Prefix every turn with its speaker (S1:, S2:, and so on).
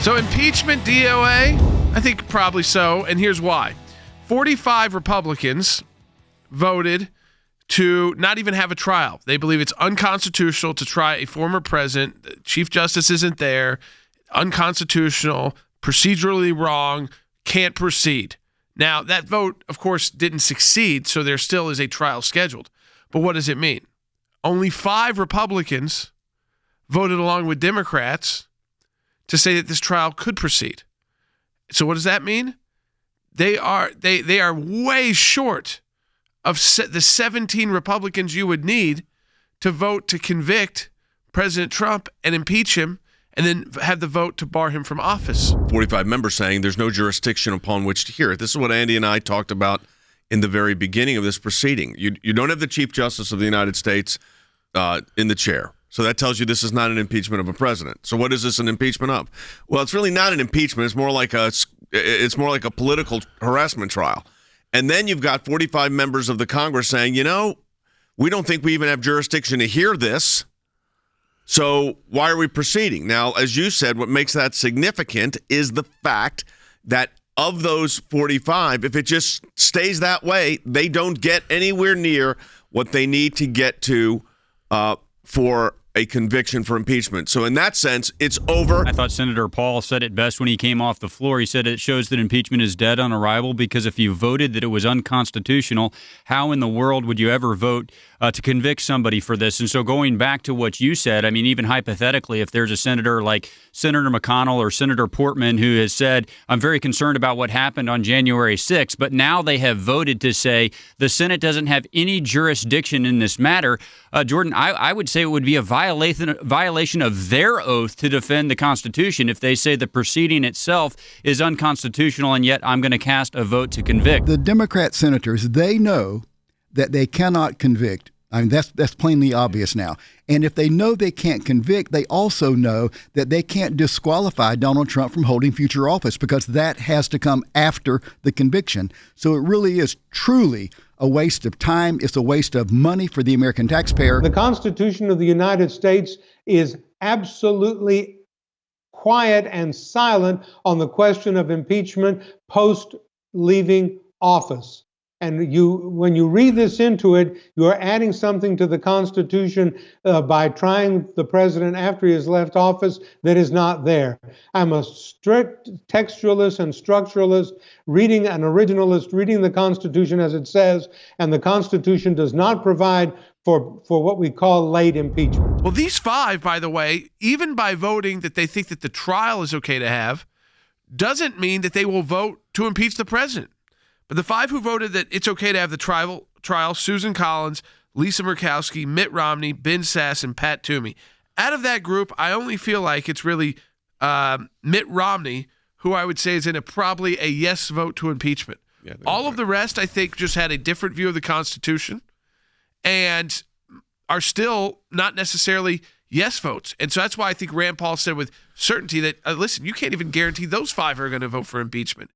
S1: So impeachment DOA? I think probably so, and here's why. 45 Republicans voted to not even have a trial. They believe it's unconstitutional to try a former president. The Chief Justice isn't there. Unconstitutional, procedurally wrong, can't proceed. Now, that vote, of course, didn't succeed, so there still is a trial scheduled. But what does it mean? Only 5 Republicans voted along with Democrats to say that this trial could proceed. So what does that mean? They are way short of the 17 Republicans you would need to vote to convict President Trump and impeach him and then have the vote to bar him from office.
S2: 45 members saying there's no jurisdiction upon which to hear it. This is what Andy and I talked about in the very beginning of this proceeding. You don't have the Chief Justice of the United States in the chair. So that tells you this is not an impeachment of a president. So what is this an impeachment of? Well, it's really not an impeachment. It's more like a political harassment trial. And then you've got 45 members of the Congress saying, we don't think we even have jurisdiction to hear this. So why are we proceeding? Now, as you said, what makes that significant is the fact that of those 45, if it just stays that way, they don't get anywhere near what they need to get to for a conviction for impeachment. So in that sense, it's over.
S3: I thought Senator Paul said it best when he came off the floor. He said it shows that impeachment is dead on arrival because if you voted that it was unconstitutional, how in the world would you ever vote to convict somebody for this? And so going back to what you said, I mean, even hypothetically, if there's a senator like Senator McConnell or Senator Portman who has said, I'm very concerned about what happened on January 6th, but now they have voted to say the Senate doesn't have any jurisdiction in this matter. Jordan, I would say it would be a violation of their oath to defend the Constitution if they say the proceeding itself is unconstitutional, and yet I'm going to cast a vote to convict.
S4: The Democrat senators, they know that they cannot convict. I mean, that's plainly obvious now. And if they know they can't convict, they also know that they can't disqualify Donald Trump from holding future office because that has to come after the conviction. So it really is truly a waste of time. It's a waste of money for the American taxpayer.
S5: The Constitution of the United States is absolutely quiet and silent on the question of impeachment post leaving office. And when you read this into it, you're adding something to the Constitution by trying the president after he has left office that is not there. I'm a strict textualist and structuralist, reading an originalist, reading the Constitution as it says, and the Constitution does not provide for what we call late impeachment.
S1: Well, these 5, by the way, even by voting that they think that the trial is okay to have, doesn't mean that they will vote to impeach the president. But the 5 who voted that it's okay to have the trial, Susan Collins, Lisa Murkowski, Mitt Romney, Ben Sass, and Pat Toomey. Out of that group, I only feel like it's really Mitt Romney, who I would say is in probably a yes vote to impeachment. Yeah, all of the rest, I think, just had a different view of the Constitution and are still not necessarily yes votes. And so that's why I think Rand Paul said with certainty that, listen, you can't even guarantee those 5 are going to vote for impeachment.